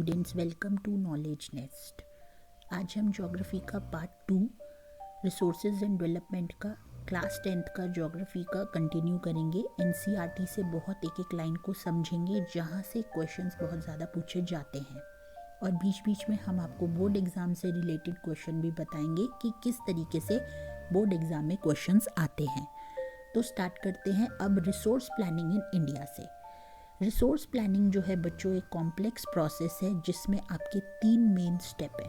Students, welcome to knowledge nest. आज हम geography का पार्ट 2 रिसोर्सेज एंड डेवलपमेंट का क्लास 10th का ज्योग्राफी का कंटिन्यू करेंगे। एनसीईआरटी से बहुत एक लाइन को समझेंगे जहाँ से क्वेश्चंस बहुत ज़्यादा पूछे जाते हैं, और बीच बीच में हम आपको बोर्ड एग्ज़ाम से रिलेटेड क्वेश्चन भी बताएंगे कि किस तरीके से बोर्ड एग्ज़ाम में क्वेश्चंस आते हैं। तो स्टार्ट करते हैं अब रिसोर्स प्लानिंग इन इंडिया से। रिसोर्स प्लानिंग जो है बच्चों एक कॉम्प्लेक्स प्रोसेस है जिसमें आपके 3 मेन स्टेप है।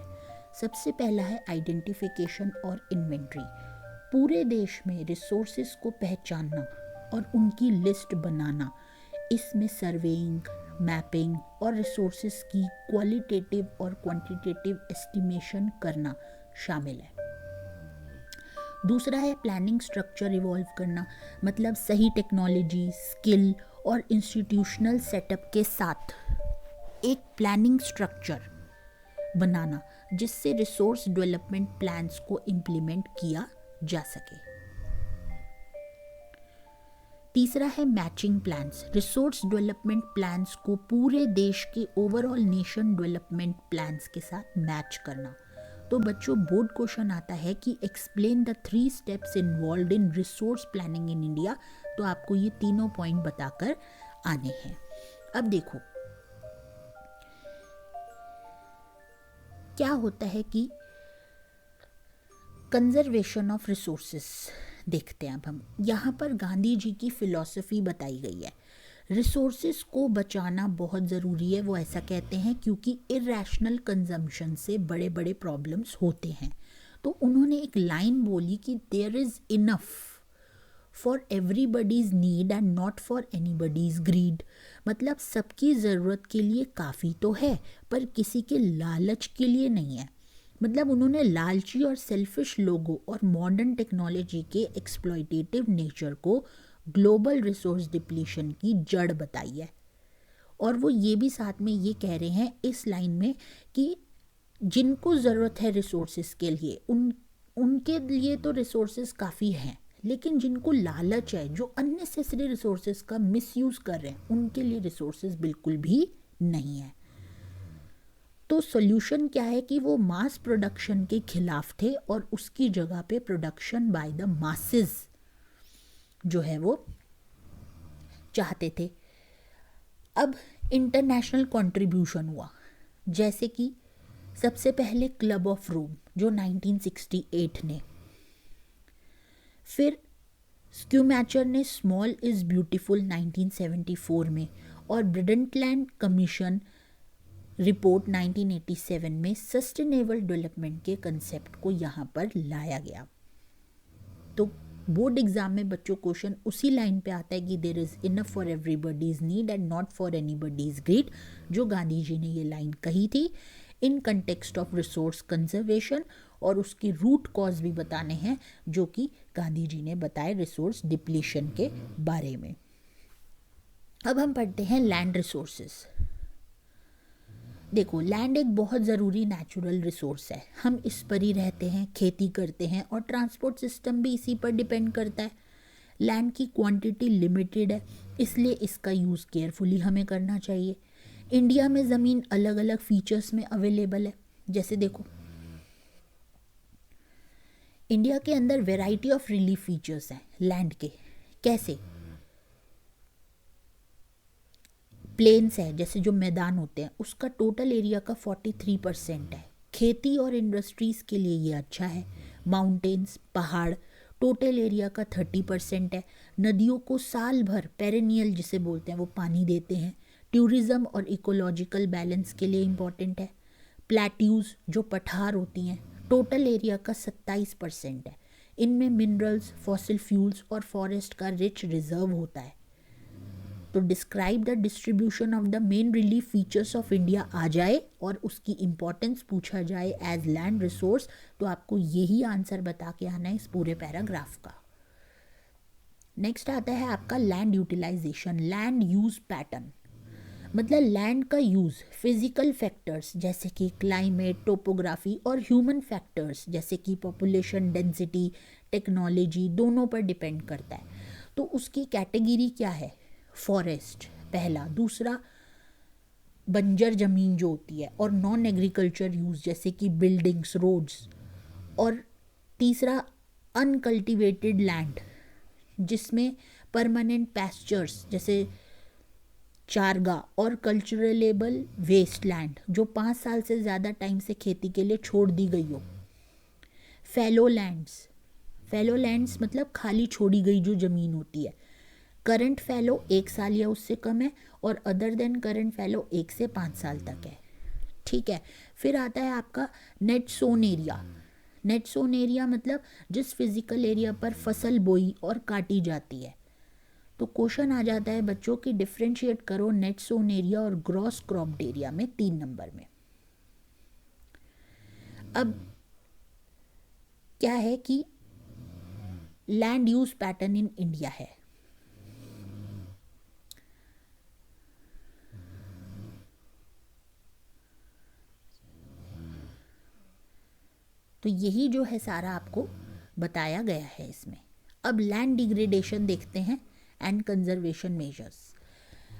सबसे पहला है आइडेंटिफिकेशन और इन्वेंट्री। पूरे देश में रिसोर्सेज को पहचानना और उनकी लिस्ट बनाना, इसमें सर्वेइंग, मैपिंग और रिसोर्सेज की क्वालिटेटिव और क्वांटिटेटिव एस्टिमेशन करना शामिल है। दूसरा है प्लानिंग स्ट्रक्चर इवॉल्व करना, मतलब सही टेक्नोलॉजी, स्किल और इंस्टीट्यूशनल सेटअप के साथ एक प्लानिंग स्ट्रक्चर बनाना जिससे रिसोर्स डेवलपमेंट प्लान्स को इम्प्लीमेंट किया जा सके। तीसरा है matching plans. Resource development plans को पूरे देश के ओवरऑल नेशन डेवलपमेंट प्लान्स के साथ मैच करना। तो बच्चों बोर्ड क्वेश्चन आता है कि explain the 3 steps involved in resource planning in India. तो आपको ये तीनों पॉइंट बताकर आने हैं। अब देखो क्या होता है कि कंजर्वेशन ऑफ रिसोर्सेस देखते हैं। अब हम यहाँ पर गांधी जी की फिलॉसफी बताई गई है। रिसोर्सेस को बचाना बहुत ज़रूरी है, वो ऐसा कहते हैं क्योंकि इरैशनल कंजम्पशन से बड़े बड़े प्रॉब्लम्स होते हैं। तो उन्होंने एक लाइन बोली कि there is enough for everybody's need and not for anybody's greed. मतलब सबकी ज़रूरत के लिए काफ़ी तो है पर किसी के लालच के लिए नहीं है। मतलब उन्होंने लालची और सेल्फिश लोगों और मॉडर्न टेक्नोलॉजी के एक्सप्लॉयटेटिव नेचर को ग्लोबल रिसोर्स डिप्लीशन की जड़ बताई है। और वो ये भी साथ में ये कह रहे हैं इस लाइन में कि जिनको ज़रूरत है रिसोर्सेज के लिए उनके लिए तो रिसोर्सेज काफ़ी हैं, लेकिन जिनको लालच है, जो अननेसेसरी रिसोर्सेज का मिसयूज़ कर रहे हैं, उनके लिए रिसोर्सेज बिल्कुल भी नहीं है। तो सॉल्यूशन क्या है कि वो मास प्रोडक्शन के खिलाफ थे और उसकी जगह पे प्रोडक्शन बाय द मासेस जो है वो चाहते थे। अब इंटरनेशनल कंट्रीब्यूशन हुआ, जैसे कि सबसे पहले क्लब ऑफ रोम जो 1968 ने, फिर स्क्यूमैचर ने स्मॉल इज़ ब्यूटीफुल 1974 में, और ब्रडंटलैंड कमीशन रिपोर्ट 1987 में सस्टेनेबल डेवलपमेंट के कंसेप्ट को यहाँ पर लाया गया। तो बोर्ड एग्जाम में बच्चों क्वेश्चन उसी लाइन पे आता है कि there is enough for everybody's need and not for anybody's greed, जो गांधी जी ने ये लाइन कही थी in context of resource conservation, और उसकी रूट कॉज भी बताने हैं जो कि गांधी जी ने बताए रिसोर्स डिप्लीशन के बारे में। अब हम पढ़ते हैं लैंड रिसोर्सेज। देखो लैंड एक बहुत ज़रूरी नेचुरल रिसोर्स है, हम इस पर ही रहते हैं, खेती करते हैं और ट्रांसपोर्ट सिस्टम भी इसी पर डिपेंड करता है। लैंड की क्वांटिटी लिमिटेड है, इसलिए इसका यूज़ केयरफुली हमें करना चाहिए। इंडिया में ज़मीन अलग अलग फीचर्स में अवेलेबल है। जैसे देखो इंडिया के अंदर वेराइटी ऑफ रिलीफ फीचर्स हैं लैंड के। कैसे? प्लेन्स है, जैसे जो मैदान होते हैं उसका टोटल एरिया का 43% है, खेती और इंडस्ट्रीज़ के लिए ये अच्छा है। माउंटेन्स, पहाड़, टोटल एरिया का 30% है। नदियों को साल भर पेरेनियल जिसे बोलते हैं वो पानी देते हैं। टूरिज़्म और इकोलॉजिकल बैलेंस के लिए इम्पॉर्टेंट है। प्लेट्यूज़ जो पठार होती हैं, टोटल एरिया का 27% है। इनमें मिनरल्स, फॉसिल फ्यूल्स और फॉरेस्ट का रिच रिजर्व होता है। तो describe the distribution of the main relief features of India आ जाए और उसकी इंपॉर्टेंस पूछा जाए एज लैंड रिसोर्स, तो आपको यही आंसर बता के आना है इस पूरे पैराग्राफ का। नेक्स्ट आता है आपका land utilisation, land use pattern. मतलब लैंड का यूज़ फिजिकल फैक्टर्स जैसे कि क्लाइमेट, टोपोग्राफी और ह्यूमन फैक्टर्स जैसे कि पॉपुलेशन डेंसिटी, टेक्नोलॉजी, दोनों पर डिपेंड करता है। तो उसकी कैटेगरी क्या है? फॉरेस्ट पहला, दूसरा बंजर ज़मीन जो होती है, और नॉन एग्रीकल्चर यूज़ जैसे कि बिल्डिंग्स, रोड्स, और तीसरा अनकल्टिवेटेड लैंड जिसमें परमानेंट पैस्चर्स जैसे चारगा, और कल्चरलेबल वेस्ट लैंड जो 5 साल से ज़्यादा टाइम से खेती के लिए छोड़ दी गई हो। फैलो लैंड्स मतलब खाली छोड़ी गई जो ज़मीन होती है। करंट फैलो 1 साल या उससे कम है, और अदर देन करंट फैलो 1 से 5 साल तक है। ठीक है। फिर आता है आपका net sown area. Net sown area मतलब जिस फिजिकल एरिया पर फसल बोई और काटी जाती है। तो क्वेश्चन आ जाता है बच्चों की डिफ्रेंशिएट करो नेट सोन एरिया और ग्रॉस क्रॉप्ड एरिया में 3 नंबर में। अब क्या है कि land use pattern in India है। तो यही जो है सारा आपको बताया गया है इसमें। अब लैंड डिग्रेडेशन देखते हैं एंड कंजर्वेशन मेजर्स।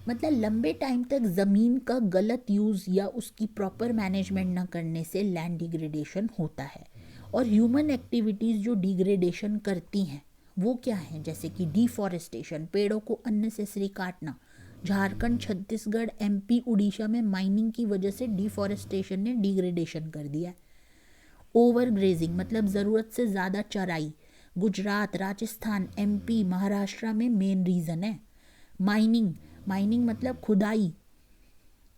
मतलब लंबे टाइम तक ज़मीन का गलत यूज़ या उसकी प्रॉपर मैनेजमेंट न करने से लैंड डिग्रेडेशन होता है। और ह्यूमन एक्टिविटीज़ जो डिग्रेडेशन करती हैं वो क्या हैं, जैसे कि डिफॉरेस्टेशन, पेड़ों को अननेसेसरी काटना। झारखंड, छत्तीसगढ़, एमपी, उड़ीसा में माइनिंग की वजह से डिफॉरेस्टेशन ने डिग्रेडेशन कर दिया है। ओवर ग्रेजिंग मतलब ज़रूरत से ज़्यादा चराई, गुजरात, राजस्थान, एमपी, महाराष्ट्र में मेन रीज़न है। माइनिंग मतलब खुदाई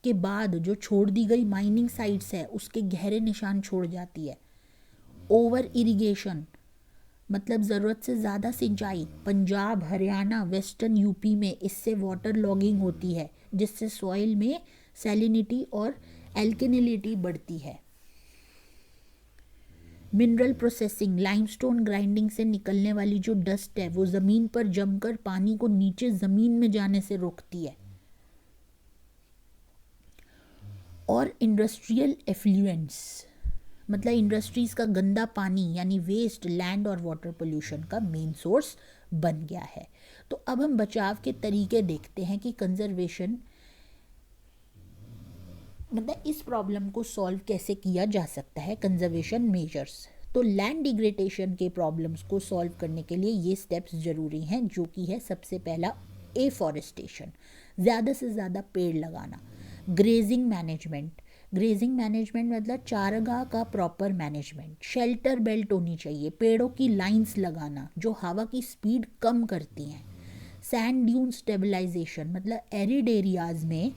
के बाद जो छोड़ दी गई माइनिंग साइट्स है उसके गहरे निशान छोड़ जाती है। ओवर इरिगेशन मतलब ज़रूरत से ज़्यादा सिंचाई, पंजाब, हरियाणा, वेस्टर्न यूपी में इससे वाटर लॉगिंग होती है जिससे सॉइल में सैलिनिटी और एल्केनिलिटी बढ़ती है। मिनरल प्रोसेसिंग, लाइमस्टोन ग्राइंडिंग से निकलने वाली जो डस्ट है वो ज़मीन पर जमकर पानी को नीचे ज़मीन में जाने से रोकती है। और इंडस्ट्रियल एफ्लुएंट्स मतलब इंडस्ट्रीज़ का गंदा पानी यानी वेस्ट, लैंड और वाटर पोल्यूशन का मेन सोर्स बन गया है। तो अब हम बचाव के तरीके देखते हैं कि कंजर्वेशन मतलब इस प्रॉब्लम को सॉल्व कैसे किया जा सकता है, कंजर्वेशन मेजर्स। तो लैंड डिग्रेडेशन के प्रॉब्लम्स को सॉल्व करने के लिए ये स्टेप्स ज़रूरी हैं, जो कि है सबसे पहला एफॉरेस्टेशन, ज़्यादा से ज़्यादा पेड़ लगाना। ग्रेजिंग मैनेजमेंट मतलब चारागाह का प्रॉपर मैनेजमेंट। शेल्टर बेल्ट होनी चाहिए, पेड़ों की लाइंस लगाना जो हवा की स्पीड कम करती हैं। सैंड ड्यून स्टेबलाइजेशन मतलब एरिड एरियाज में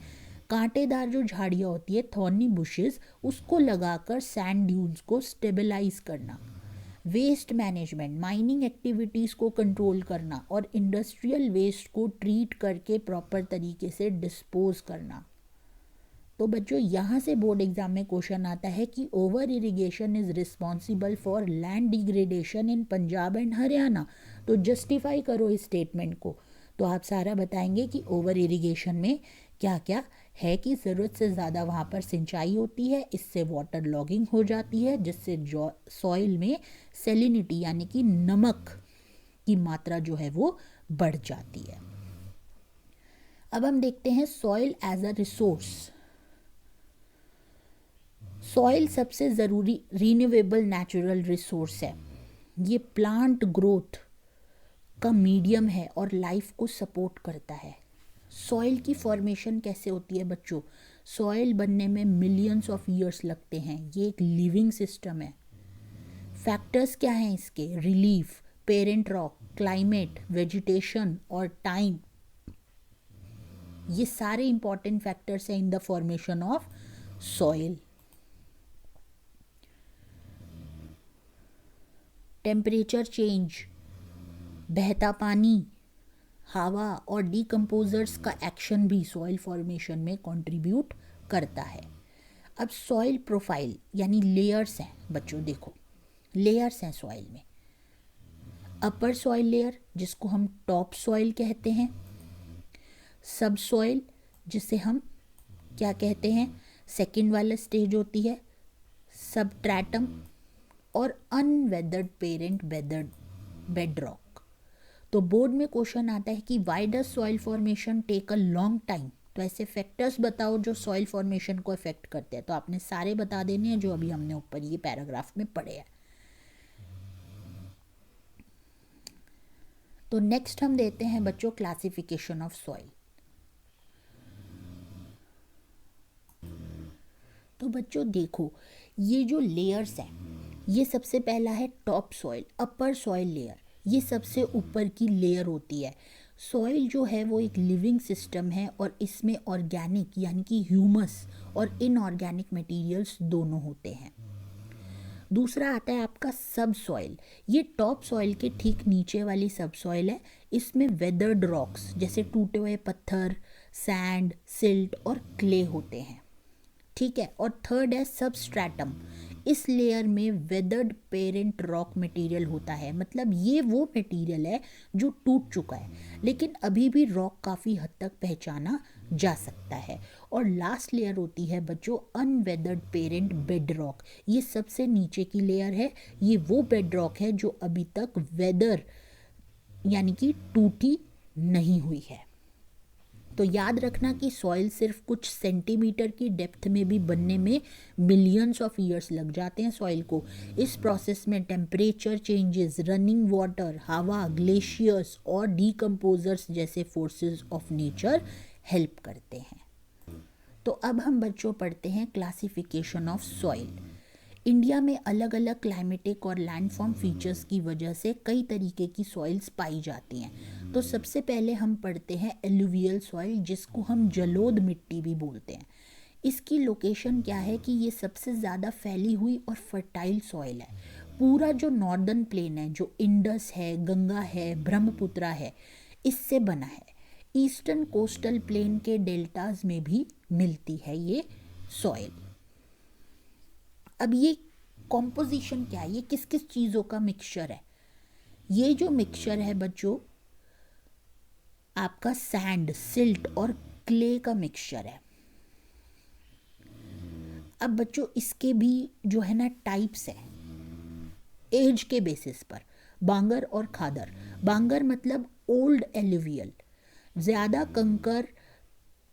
कांटेदार जो झाड़ियाँ होती है, थॉर्नी बुशेस, उसको लगाकर सैंड ड्यून्स को स्टेबलाइज करना। वेस्ट मैनेजमेंट, माइनिंग एक्टिविटीज़ को कंट्रोल करना और इंडस्ट्रियल वेस्ट को ट्रीट करके प्रॉपर तरीके से डिस्पोज करना। तो बच्चों यहाँ से बोर्ड एग्जाम में क्वेश्चन आता है कि over irrigation is responsible for land degradation in Punjab and Haryana. तो जस्टिफाई करो इस स्टेटमेंट को। तो आप सारा बताएंगे कि ओवर इरिगेशन में क्या क्या है कि ज़रूरत से ज़्यादा वहाँ पर सिंचाई होती है, इससे वाटर लॉगिंग हो जाती है जिससे सॉइल में सेलिनिटी यानी कि नमक की मात्रा जो है वो बढ़ जाती है। अब हम देखते हैं soil as a resource. Soil सबसे ज़रूरी रीन्यूएबल नेचुरल रिसोर्स है। ये प्लांट ग्रोथ का मीडियम है और लाइफ को सपोर्ट करता है। सॉइल की फॉर्मेशन कैसे होती है बच्चों? सॉइल बनने में मिलियंस ऑफ ईयर्स लगते हैं। ये एक लिविंग सिस्टम है। फैक्टर्स क्या हैं इसके? Relief, parent rock, climate, vegetation और टाइम, ये सारे इंपॉर्टेंट फैक्टर्स हैं in the formation of soil. Temperature change, बहता पानी, हवा और डीकम्पोजर्स का एक्शन भी सॉइल फॉर्मेशन में कंट्रीब्यूट करता है। अब सॉइल प्रोफाइल यानी लेयर्स हैं बच्चों, देखो लेयर्स हैं सॉइल में। अपर सॉइल लेयर जिसको हम टॉप सॉइल कहते हैं, सब सॉइल जिसे हम क्या कहते हैं, सेकंड वाला स्टेज होती है, सबस्ट्रेटम, और अनवेदर्ड पेरेंट बेडरॉक। तो बोर्ड में क्वेश्चन आता है कि why does soil formation take a long time? तो ऐसे फैक्टर्स बताओ जो सॉइल फॉर्मेशन को अफेक्ट करते हैं। तो आपने सारे बता देने हैं जो अभी हमने ऊपर ये पैराग्राफ में पढ़े हैं। तो नेक्स्ट हम देते हैं बच्चों क्लासिफिकेशन ऑफ सॉइल। तो बच्चों देखो, ये जो लेयर्स हैं, ये सबसे पहला है टॉप सॉइल, अपर सॉइल लेयर। ये सबसे ऊपर की लेयर होती है। सॉइल जो है वो एक लिविंग सिस्टम है और इसमें ऑर्गेनिक यानी कि ह्यूमस और इनऑर्गेनिक मटेरियल्स दोनों होते हैं। दूसरा आता है आपका सब सॉइल। ये टॉप सॉइल के ठीक नीचे वाली सब सॉइल है। इसमें वेदर्ड रॉक्स जैसे टूटे हुए पत्थर, सैंड, सिल्ट और क्ले होते हैं। ठीक है। और थर्ड है सबस्ट्रैटम। इस लेयर में वेदर्ड पेरेंट रॉक मटेरियल होता है, मतलब ये वो मटेरियल है जो टूट चुका है लेकिन अभी भी रॉक काफ़ी हद तक पहचाना जा सकता है। और लास्ट लेयर होती है बच्चों अनवेदर्ड पेरेंट बेड रॉक। ये सबसे नीचे की लेयर है। ये वो बेड रॉक है जो अभी तक वेदर यानी कि टूटी नहीं हुई है। तो याद रखना कि सॉइल सिर्फ कुछ सेंटीमीटर की डेप्थ में भी बनने में मिलियंस ऑफ ईयर्स लग जाते हैं सॉइल को। इस प्रोसेस में टेम्परेचर चेंजेस, रनिंग वाटर, हवा, ग्लेशियर्स और डीकम्पोजर्स जैसे फोर्सेस ऑफ नेचर हेल्प करते हैं। तो अब हम बच्चों पढ़ते हैं क्लासिफिकेशन ऑफ सॉइल। इंडिया में अलग अलग क्लाइमेटिक और लैंडफॉर्म फीचर्स की वजह से कई तरीके की सॉइल्स पाई जाती हैं। तो सबसे पहले हम पढ़ते हैं एलुवियल सॉइल, जिसको हम जलोद मिट्टी भी बोलते हैं। इसकी लोकेशन क्या है कि ये सबसे ज़्यादा फैली हुई और फर्टाइल सॉइल है। पूरा जो नॉर्दर्न प्लेन है, जो इंडस है, गंगा है, ब्रह्मपुत्रा है, इससे बना है। ईस्टर्न कोस्टल प्लेन के डेल्टाज में भी मिलती है ये सॉइल। अब ये कॉम्पोजिशन क्या है, ये किस किस चीज़ों का मिक्सचर है? ये जो मिक्सचर है बच्चों आपका सैंड, सिल्ट और क्ले का मिक्सचर है। अब बच्चों इसके भी जो है ना टाइप्स है एज के बेसिस पर, बांगर और खादर। बांगर मतलब ओल्ड एलुवियल, ज़्यादा कंकर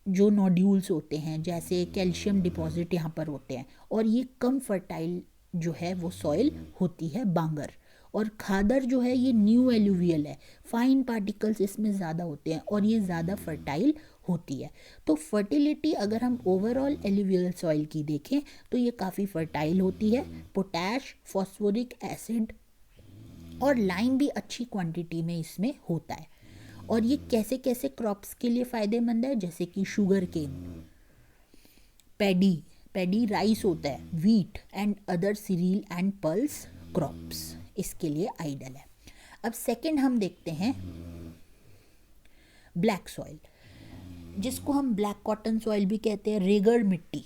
जो नोड्यूल्स होते हैं जैसे कैल्शियम डिपॉजिट यहाँ पर होते हैं, और ये कम फर्टाइल जो है वो सॉइल होती है बांगर। और खादर जो है ये न्यू एलुवियल है, फाइन पार्टिकल्स इसमें ज़्यादा होते हैं और ये ज़्यादा फर्टाइल होती है। तो फर्टिलिटी अगर हम ओवरऑल एलुवियल सॉइल की देखें तो ये काफ़ी फर्टाइल होती है। पोटैश, फॉस्फोरिक एसिड और लाइम भी अच्छी क्वांटिटी में इसमें होता है। और ये कैसे कैसे क्रॉप्स के लिए फ़ायदेमंद है, जैसे कि शुगर केन, पैडी राइस होता है, wheat and other serial and pulse crops इसके लिए आइडियल है। अब सेकंड हम देखते हैं ब्लैक सॉइल, जिसको हम ब्लैक कॉटन सॉइल भी कहते हैं, रेगड़ मिट्टी।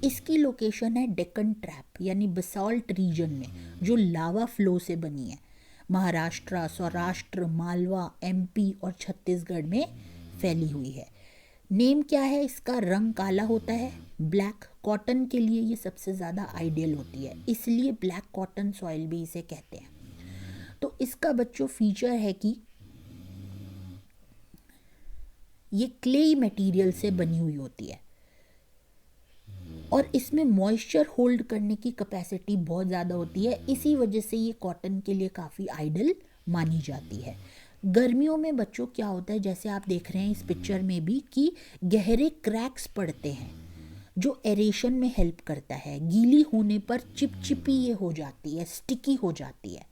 इसकी लोकेशन है डेक्कन ट्रैप यानी बसाल्ट रीजन में, जो लावा फ्लो से बनी है। महाराष्ट्र, सौराष्ट्र, मालवा, एमपी और छत्तीसगढ़ में फैली हुई है। नेम क्या है इसका? रंग काला होता है। ब्लैक कॉटन के लिए ये सबसे ज़्यादा आइडियल होती है, इसलिए ब्लैक कॉटन सॉइल भी इसे कहते हैं। तो इसका बच्चों फीचर है कि ये क्लेई मटेरियल से बनी हुई होती है और इसमें मॉइस्चर होल्ड करने की कैपेसिटी बहुत ज़्यादा होती है। इसी वजह से ये कॉटन के लिए काफ़ी आइडियल मानी जाती है। गर्मियों में बच्चों क्या होता है, जैसे आप देख रहे हैं इस पिक्चर में भी, कि गहरे क्रैक्स पड़ते हैं जो एरेशन में हेल्प करता है। गीली होने पर चिपचिपी ये हो जाती है, स्टिकी हो जाती है।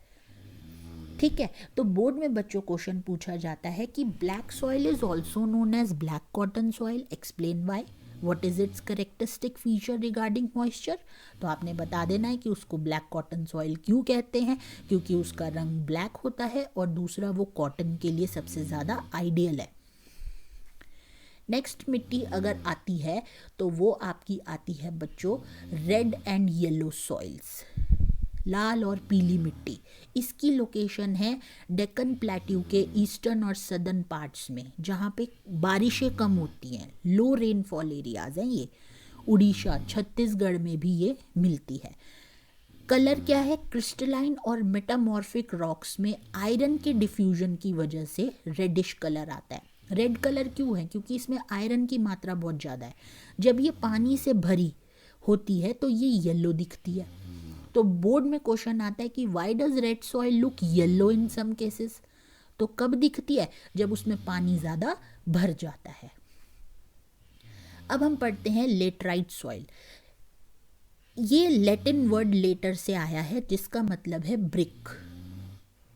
ठीक है। तो बोर्ड में बच्चों क्वेश्चन पूछा जाता है कि black soil is also known as black cotton soil, explain why, what is its characteristic feature regarding moisture. तो आपने बता देना है कि उसको ब्लैक कॉटन सॉइल क्यों कहते हैं, क्योंकि उसका रंग ब्लैक होता है और दूसरा वो कॉटन के लिए सबसे ज़्यादा आइडियल है। नेक्स्ट मिट्टी अगर आती है तो वो आपकी आती है बच्चों रेड एंड येलो सॉइल्स, लाल और पीली मिट्टी। इसकी लोकेशन है डेक्कन प्लेट्यू के ईस्टर्न और सदर्न पार्ट्स में, जहाँ पे बारिशें कम होती हैं, लो रेनफॉल एरियाज हैं ये। उड़ीसा, छत्तीसगढ़ में भी ये मिलती है। कलर क्या है? क्रिस्टलाइन और मेटामॉर्फिक रॉक्स में आयरन के डिफ्यूजन की वजह से रेडिश कलर आता है। रेड कलर क्यों है? क्योंकि इसमें आयरन की मात्रा बहुत ज़्यादा है। जब ये पानी से भरी होती है तो ये येलो दिखती है। तो बोर्ड में क्वेश्चन आता है कि why does red soil look yellow in some cases? तो कब दिखती है? जब उसमें पानी ज़्यादा भर जाता है। अब हम पढ़ते हैं लेटराइट सॉइल। ये लैटिन वर्ड लेटर से आया है जिसका मतलब है ब्रिक।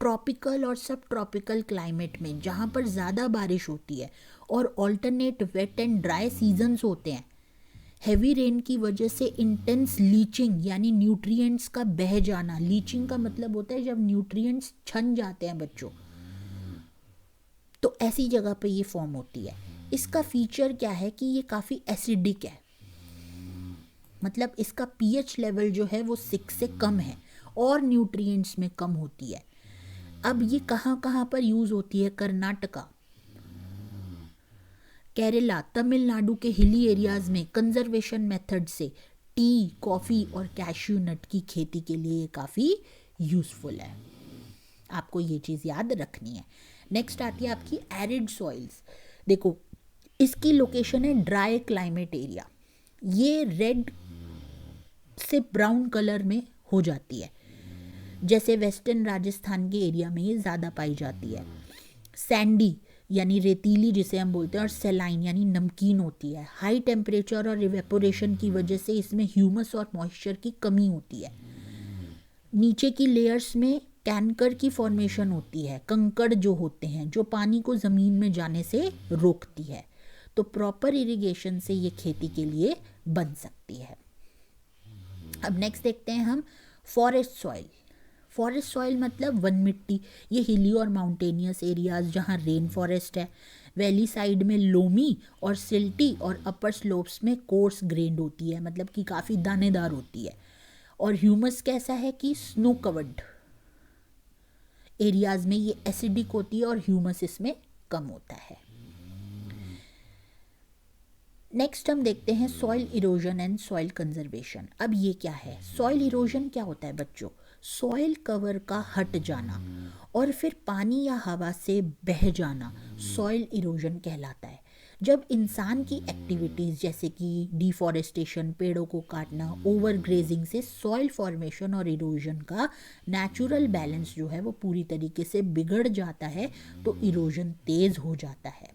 ट्रॉपिकल और सब ट्रॉपिकल क्लाइमेट में जहाँ पर ज़्यादा बारिश होती है और alternate wet and dry seasons होते हैं, हैवी रेन की वजह से इंटेंस लीचिंग यानी न्यूट्रिएंट्स का बह जाना। लीचिंग का मतलब होता है जब न्यूट्रिएंट्स छन जाते हैं बच्चों, तो ऐसी जगह पे ये फॉर्म होती है। इसका फीचर क्या है कि ये काफ़ी एसिडिक है, मतलब इसका पीएच लेवल जो है वो 6 से कम है और न्यूट्रिएंट्स में कम होती है। अब ये कहाँ कहाँ पर यूज़ होती है? कर्नाटका, केरला, तमिलनाडु के हिली एरियाज़ में कंजर्वेशन मेथड से टी, कॉफ़ी और कैश्यू नट की खेती के लिए ये काफ़ी यूज़फुल है। आपको ये चीज़ याद रखनी है। नेक्स्ट आती है आपकी एरिड सॉइल्स। देखो, इसकी लोकेशन है ड्राई क्लाइमेट एरिया। ये रेड से ब्राउन कलर में हो जाती है, जैसे वेस्टर्न राजस्थान के एरिया में ये ज़्यादा पाई जाती है। सैंडी यानी रेतीली जिसे हम बोलते हैं, और सेलाइन यानी नमकीन होती है। हाई टेम्परेचर और इवेपोरेशन की वजह से इसमें ह्यूमस और मॉइस्चर की कमी होती है। नीचे की लेयर्स में कैंकर की फॉर्मेशन होती है, कंकड़ जो होते हैं जो पानी को ज़मीन में जाने से रोकती है। तो प्रॉपर इरिगेशन से ये खेती के लिए बन सकती है। अब नेक्स्ट देखते हैं हम फॉरेस्ट सॉइल। फॉरेस्ट सॉइल मतलब वन मिट्टी। ये हिली और माउंटेनियस एरियाज जहाँ रेन फॉरेस्ट है, वैली साइड में लोमी और सिल्टी, और अपर स्लोप्स में कोर्स ग्रेन्ड होती है, मतलब कि काफ़ी दानेदार होती है। और ह्यूमस कैसा है कि स्नो कवर्ड एरियाज में ये एसिडिक होती है और ह्यूमस इसमें कम होता है। नेक्स्ट हम देखते हैं soil erosion and soil conservation. अब ये क्या है? सॉइल इरोजन क्या होता है बच्चों? सॉइल कवर का हट जाना और फिर पानी या हवा से बह जाना सॉइल इरोजन कहलाता है। जब इंसान की एक्टिविटीज़ जैसे कि डिफॉरेस्टेशन, पेड़ों को काटना, ओवर ग्रेजिंग से सॉइल फॉर्मेशन और इरोजन का नेचुरल बैलेंस जो है वो पूरी तरीके से बिगड़ जाता है, तो इरोजन तेज़ हो जाता है।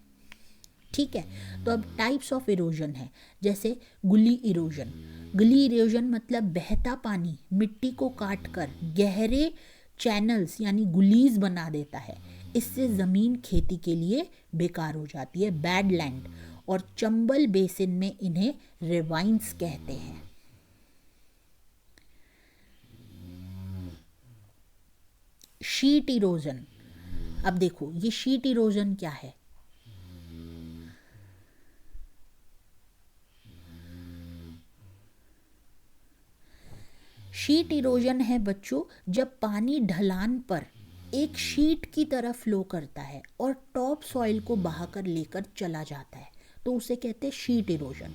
ठीक है, तो अब टाइप्स ऑफ इरोजन है, जैसे गुली इरोजन। गुली इरोजन मतलब बहता पानी मिट्टी को काटकर गहरे चैनल्स यानी गुलीज बना देता है। इससे ज़मीन खेती के लिए बेकार हो जाती है, बैड लैंड। और चंबल बेसिन में इन्हें रेवाइंस कहते हैं। Sheet erosion. अब देखो, ये शीट इरोजन क्या है? शीट इरोजन है बच्चों जब पानी ढलान पर एक शीट की तरह फ्लो करता है और टॉप सॉइल को बहाकर लेकर चला जाता है, तो उसे कहते हैं शीट इरोजन।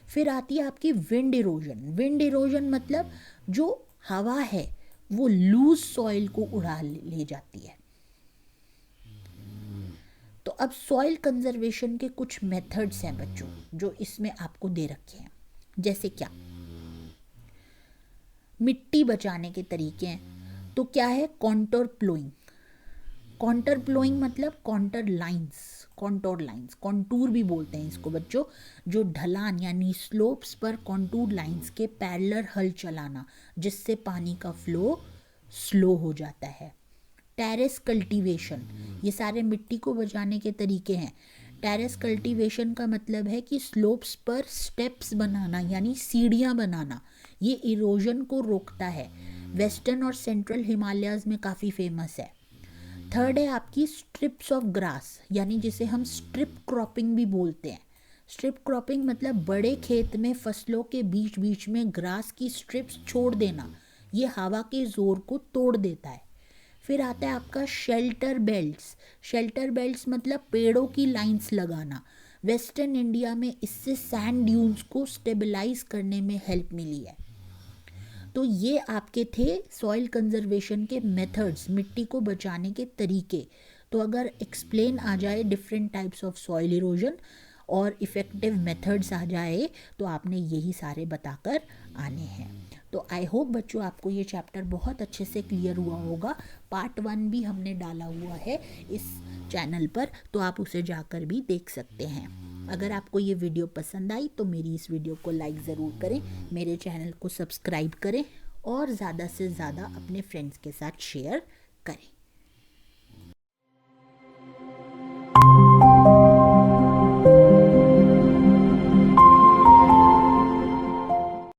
फिर आती है आपकी विंड इरोजन। विंड इरोजन मतलब जो हवा है वो लूज सॉइल को उड़ा ले जाती है। तो अब सॉइल कंजर्वेशन के कुछ मेथड्स हैं बच्चों जो इसमें आपको दे रखे हैं। जैसे क्या? मिट्टी बचाने के तरीके हैं। तो क्या है? Contour ploughing. कॉन्टर प्लोइंग मतलब contour lines, contour lines, contour भी बोलते हैं इसको बच्चों। जो ढलान यानी स्लोप्स पर कॉन्टूर लाइंस के पैरेलल हल चलाना, जिससे पानी का फ्लो स्लो हो जाता है। टेरेस कल्टीवेशन, ये सारे मिट्टी को बचाने के तरीके हैं। टेरेस कल्टीवेशन का मतलब है कि स्लोप्स पर स्टेप्स बनाना यानी सीढ़ियाँ बनाना। ये इरोजन को रोकता है। वेस्टर्न और सेंट्रल हिमालयाज में काफ़ी फेमस है। थर्ड है आपकी स्ट्रिप्स ऑफ ग्रास, यानी जिसे हम स्ट्रिप क्रॉपिंग भी बोलते हैं। स्ट्रिप क्रॉपिंग मतलब बड़े खेत में फसलों के बीच बीच में ग्रास की स्ट्रिप्स छोड़ देना। ये हवा के जोर को तोड़ देता है। फिर आता है आपका शेल्टर बेल्ट्स। शेल्टर बेल्ट्स मतलब पेड़ों की लाइंस लगाना। वेस्टर्न इंडिया में इससे सैंड ड्यून्स को स्टेबलाइज करने में हेल्प मिली है। तो ये आपके थे सॉइल कंजर्वेशन के मेथड्स, मिट्टी को बचाने के तरीके। तो अगर एक्सप्लेन आ जाए different types of soil erosion और इफ़ेक्टिव मेथड्स आ जाए तो आपने यही सारे बताकर आने हैं। तो आई होप बच्चों आपको ये चैप्टर बहुत अच्छे से क्लियर हुआ होगा। पार्ट 1 भी हमने डाला हुआ है इस चैनल पर, तो आप उसे जाकर भी देख सकते हैं। अगर आपको ये वीडियो पसंद आई तो मेरी इस वीडियो को लाइक ज़रूर करें, मेरे चैनल को सब्सक्राइब करें और ज़्यादा से ज़्यादा अपने फ्रेंड्स के साथ शेयर करें।